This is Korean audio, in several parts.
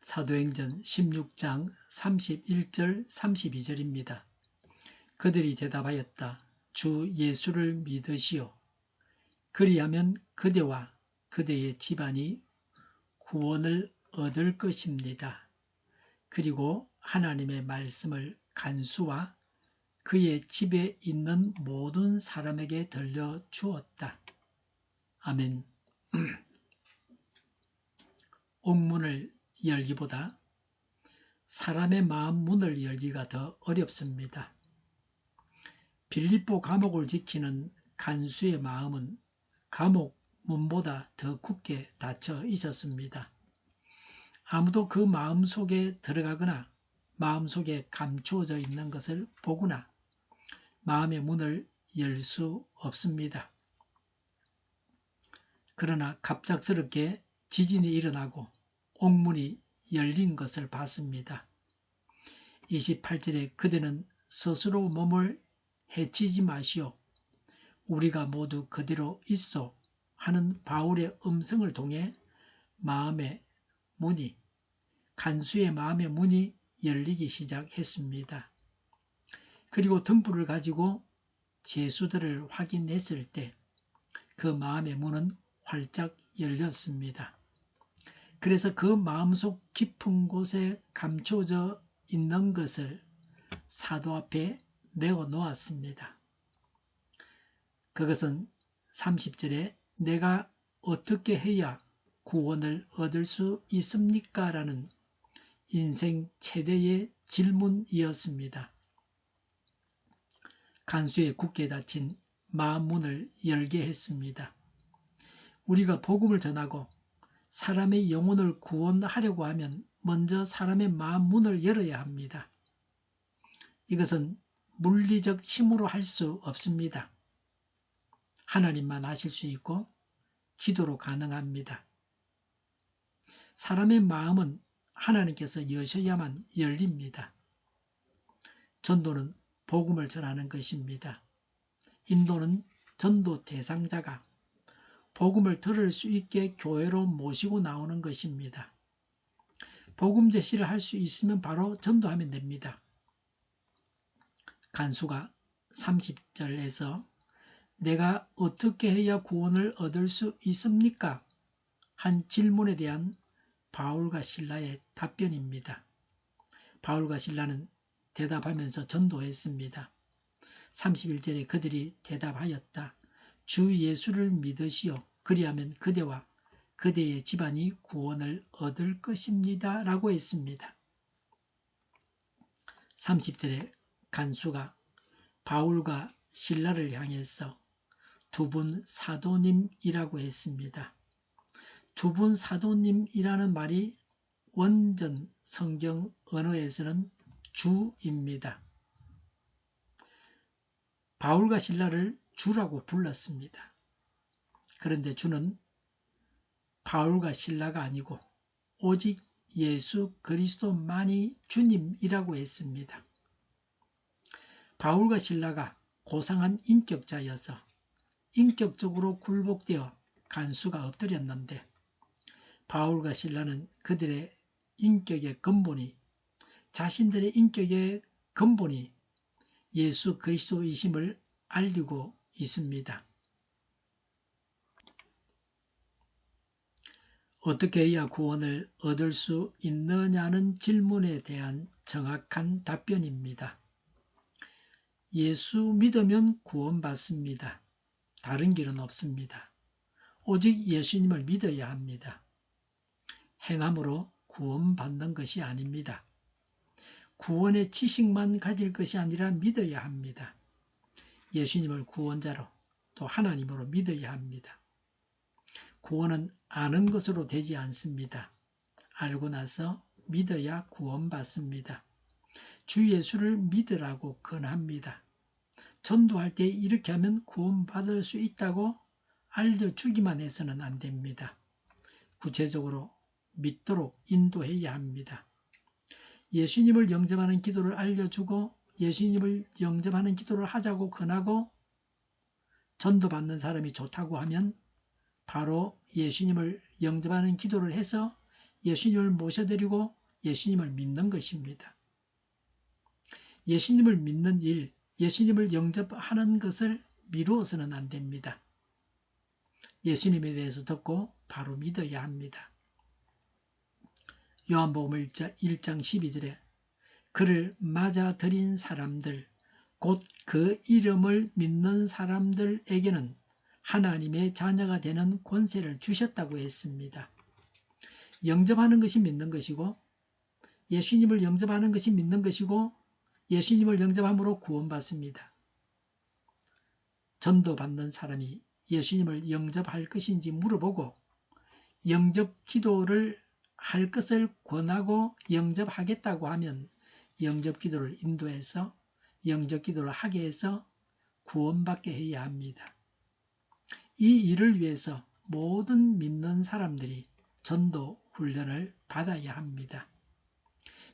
사도행전 16장 31절 32절입니다. 그들이 대답하였다. 주 예수를 믿으시오. 그리하면 그대와 그대의 집안이 구원을 얻을 것입니다. 그리고 하나님의 말씀을 간수와 그의 집에 있는 모든 사람에게 들려주었다. 아멘. 옥문을 열기보다 사람의 마음 문을 열기가 더 어렵습니다. 빌립보 감옥을 지키는 간수의 마음은 감옥 문보다 더 굳게 닫혀 있었습니다. 아무도 그 마음 속에 들어가거나 마음 속에 감추어져 있는 것을 보거나 마음의 문을 열 수 없습니다. 그러나 갑작스럽게 지진이 일어나고 옥문이 열린 것을 봤습니다. 28절에 그대는 스스로 몸을 해치지 마시오. 우리가 모두 그대로 있어 하는 바울의 음성을 통해 간수의 마음의 문이 열리기 시작했습니다. 그리고 등불을 가지고 제수들을 확인했을 때 그 마음의 문은 활짝 열렸습니다. 그래서 그 마음속 깊은 곳에 감춰져 있는 것을 사도 앞에 내어놓았습니다. 그것은 30절에 내가 어떻게 해야 구원을 얻을 수 있습니까? 라는 인생 최대의 질문이었습니다. 간수의 굳게 닫힌 마음 문을 열게 했습니다. 우리가 복음을 전하고 사람의 영혼을 구원하려고 하면 먼저 사람의 마음 문을 열어야 합니다. 이것은 물리적 힘으로 할 수 없습니다. 하나님만 하실 수 있고 기도로 가능합니다. 사람의 마음은 하나님께서 여셔야만 열립니다. 전도는 복음을 전하는 것입니다. 인도는 전도 대상자가 복음을 들을 수 있게 교회로 모시고 나오는 것입니다. 복음 제시를 할 수 있으면 바로 전도하면 됩니다. 간수가 30절에서 내가 어떻게 해야 구원을 얻을 수 있습니까? 한 질문에 대한 바울과 실라의 답변입니다. 바울과 실라는 대답하면서 전도했습니다. 31절에 그들이 대답하였다. 주 예수를 믿으시오. 그리하면 그대와 그대의 집안이 구원을 얻을 것입니다. 라고 했습니다. 30절에 간수가 바울과 실라를 향해서 두 분 사도님이라고 했습니다. 두 분 사도님이라는 말이 원전 성경 언어에서는 주입니다. 바울과 실라를 주라고 불렀습니다. 그런데 주는 바울과 실라가 아니고 오직 예수 그리스도만이 주님이라고 했습니다. 바울과 실라가 고상한 인격자여서 인격적으로 굴복되어 간수가 엎드렸는데 바울과 실라는 그들의 인격의 근본이 자신들의 인격의 근본이 예수 그리스도이심을 알리고 있습니다. 어떻게 해야 구원을 얻을 수 있느냐는 질문에 대한 정확한 답변입니다. 예수 믿으면 구원받습니다. 다른 길은 없습니다. 오직 예수님을 믿어야 합니다. 행함으로 구원받는 것이 아닙니다. 구원의 지식만 가질 것이 아니라 믿어야 합니다. 예수님을 구원자로 또 하나님으로 믿어야 합니다. 구원은 아는 것으로 되지 않습니다. 알고 나서 믿어야 구원받습니다. 주 예수를 믿으라고 권합니다. 전도할 때 이렇게 하면 구원받을 수 있다고 알려주기만 해서는 안 됩니다. 구체적으로 믿도록 인도해야 합니다. 예수님을 영접하는 기도를 알려주고 예수님을 영접하는 기도를 하자고 권하고 전도받는 사람이 좋다고 하면 바로 예수님을 영접하는 기도를 해서 예수님을 모셔드리고 예수님을 믿는 것입니다. 예수님을 믿는 일, 예수님을 영접하는 것을 미루어서는 안 됩니다. 예수님에 대해서 듣고 바로 믿어야 합니다. 요한복음 1장 12절에 그를 맞아들인 사람들, 곧 그 이름을 믿는 사람들에게는 하나님의 자녀가 되는 권세를 주셨다고 했습니다. 영접하는 것이 믿는 것이고, 예수님을 영접하는 것이 믿는 것이고, 예수님을 영접함으로 구원받습니다. 전도받는 사람이 예수님을 영접할 것인지 물어보고 영접 기도를 할 것을 권하고 영접하겠다고 하면 영접 기도를 인도해서 영접 기도를 하게 해서 구원받게 해야 합니다. 이 일을 위해서 모든 믿는 사람들이 전도 훈련을 받아야 합니다.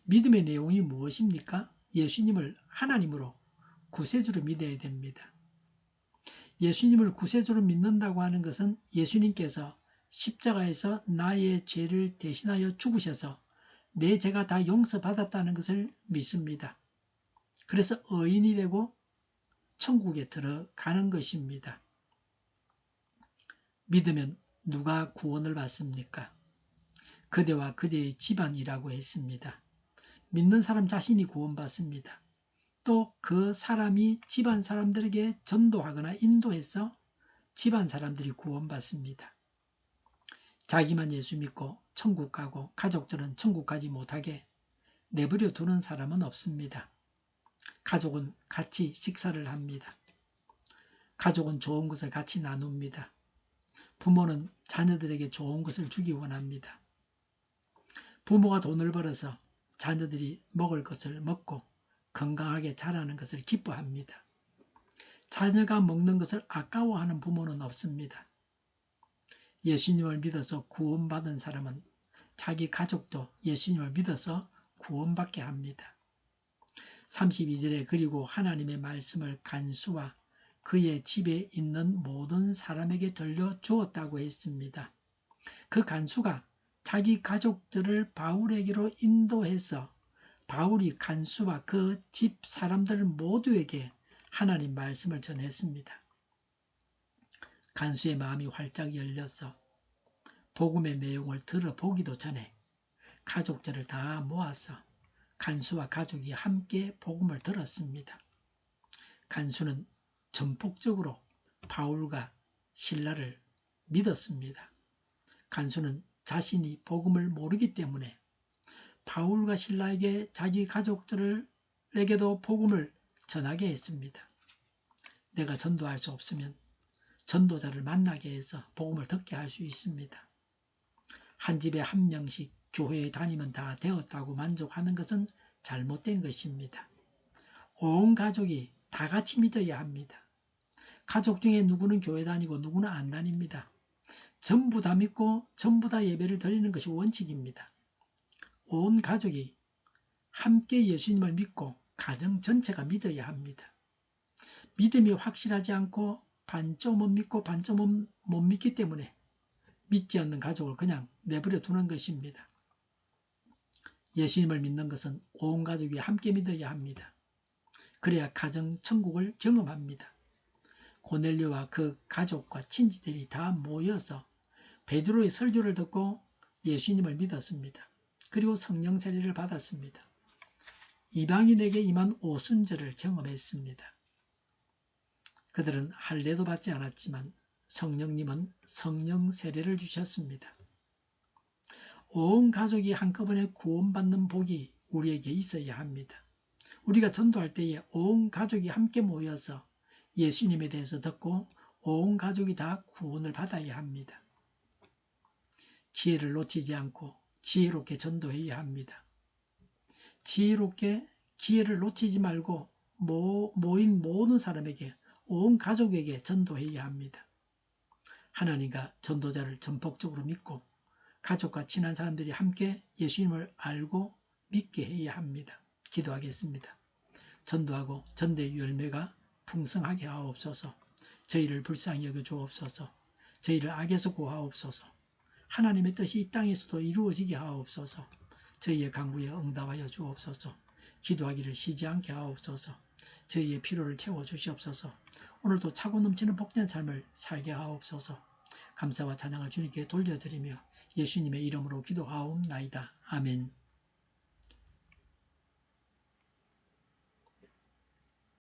믿음의 내용이 무엇입니까? 예수님을 하나님으로 구세주로 믿어야 됩니다. 예수님을 구세주로 믿는다고 하는 것은 예수님께서 십자가에서 나의 죄를 대신하여 죽으셔서 내 죄가 다 용서받았다는 것을 믿습니다. 그래서 의인이 되고 천국에 들어가는 것입니다. 믿으면 누가 구원을 받습니까? 그대와 그대의 집안이라고 했습니다. 믿는 사람 자신이 구원받습니다. 또 그 사람이 집안 사람들에게 전도하거나 인도해서 집안 사람들이 구원받습니다. 자기만 예수 믿고 천국 가고 가족들은 천국 가지 못하게 내버려 두는 사람은 없습니다. 가족은 같이 식사를 합니다. 가족은 좋은 것을 같이 나눕니다. 부모는 자녀들에게 좋은 것을 주기 원합니다. 부모가 돈을 벌어서 자녀들이 먹을 것을 먹고 건강하게 자라는 것을 기뻐합니다. 자녀가 먹는 것을 아까워하는 부모는 없습니다. 예수님을 믿어서 구원받은 사람은 자기 가족도 예수님을 믿어서 구원받게 합니다. 32절에 그리고 하나님의 말씀을 간수와 그의 집에 있는 모든 사람에게 들려주었다고 했습니다. 그 간수가 자기 가족들을 바울에게로 인도해서 바울이 간수와 그 집 사람들 모두에게 하나님 말씀을 전했습니다. 간수의 마음이 활짝 열려서 복음의 내용을 들어보기도 전에 가족들을 다 모아서 간수와 가족이 함께 복음을 들었습니다. 간수는 전폭적으로 바울과 실라를 믿었습니다. 간수는 자신이 복음을 모르기 때문에 바울과 실라에게 자기 가족들에게도 복음을 전하게 했습니다. 내가 전도할 수 없으면 전도자를 만나게 해서 복음을 듣게 할 수 있습니다. 한 집에 한 명씩 교회에 다니면 다 되었다고 만족하는 것은 잘못된 것입니다. 온 가족이 다 같이 믿어야 합니다. 가족 중에 누구는 교회 다니고 누구는 안 다닙니다. 전부 다 믿고 전부 다 예배를 드리는 것이 원칙입니다. 온 가족이 함께 예수님을 믿고 가정 전체가 믿어야 합니다. 믿음이 확실하지 않고 반쪽은 믿고 반쪽은 못 믿기 때문에 믿지 않는 가족을 그냥 내버려 두는 것입니다. 예수님을 믿는 것은 온 가족이 함께 믿어야 합니다. 그래야 가정 천국을 경험합니다. 고넬료와 그 가족과 친지들이 다 모여서 베드로의 설교를 듣고 예수님을 믿었습니다. 그리고 성령 세례를 받았습니다. 이방인에게 임한 오순절을 경험했습니다. 그들은 할례도 받지 않았지만 성령님은 성령 세례를 주셨습니다. 온 가족이 한꺼번에 구원받는 복이 우리에게 있어야 합니다. 우리가 전도할 때에 온 가족이 함께 모여서 예수님에 대해서 듣고 온 가족이 다 구원을 받아야 합니다. 기회를 놓치지 않고 지혜롭게 전도해야 합니다. 지혜롭게 기회를 놓치지 말고 모인 모든 사람에게 온 가족에게 전도해야 합니다. 하나님과 전도자를 전폭적으로 믿고 가족과 친한 사람들이 함께 예수님을 알고 믿게 해야 합니다. 기도하겠습니다. 전도하고 전도의 열매가 풍성하게 하옵소서. 저희를 불쌍히 여겨 주옵소서. 저희를 악에서 구하옵소서. 하나님의 뜻이 이 땅에서도 이루어지게 하옵소서. 저희의 간구에 응답하여 주옵소서. 기도하기를 쉬지 않게 하옵소서. 저희의 필요를 채워주시옵소서. 오늘도 차고 넘치는 복된 삶을 살게 하옵소서. 감사와 찬양을 주님께 돌려드리며 예수님의 이름으로 기도하옵나이다. 아멘.